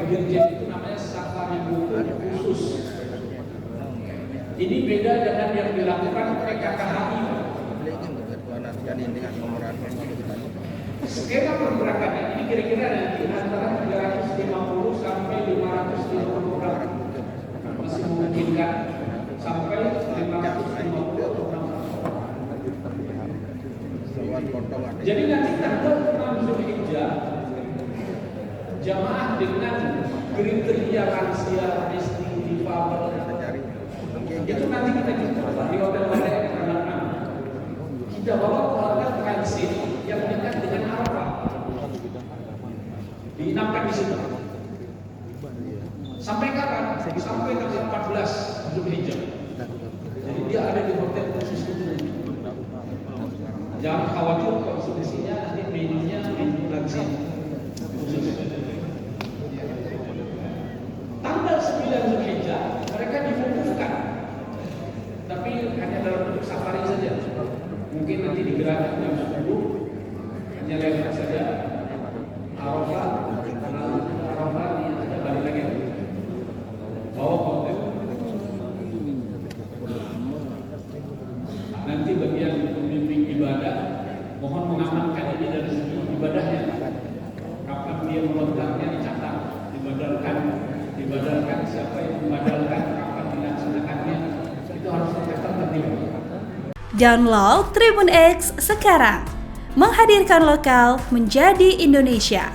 Dirjen itu namanya safari buku khusus. Ini beda dengan yang dilakukan PKKHI. Skema pergerakannya ini kira-kira nanti antara 350 sampai 550 orang, masih memungkinkan sampai 550 orang. Jadi nanti tanggal 6 Zulhijjah jamaah dengan kriteria lansia, istri, difabel itu nanti kita jumpa di hotel-hotel yang tanggal 6. Kita bawa ke hotel transit yang dekat dengan Arafah, diinapkan di situ. Sampai kapan? Sampai tanggal 14 Zulhijjah. Jadi dia ada di hotel khusus itu. Jangan khawatir konsumsinya nanti menunya menu lansia khusus. Tanggal 9 Zulhijjah mereka difokuskan, tapi hanya dalam bentuk safari saja. Mungkin nanti digerakkan jam 10, hanya lewat saja Arafah, lalu Arafah ada balik lagi bawa hotel. Nanti bagian pembimbing ibadah mohon mengamankan ini dari segi ibadahnya. Kapan dia melontarnya dicatat, dibadalkan siapa yang membadalkan, kapan dilaksanakannya, itu harus dicatat nanti. Download Tribun X sekarang, menghadirkan lokal menjadi Indonesia.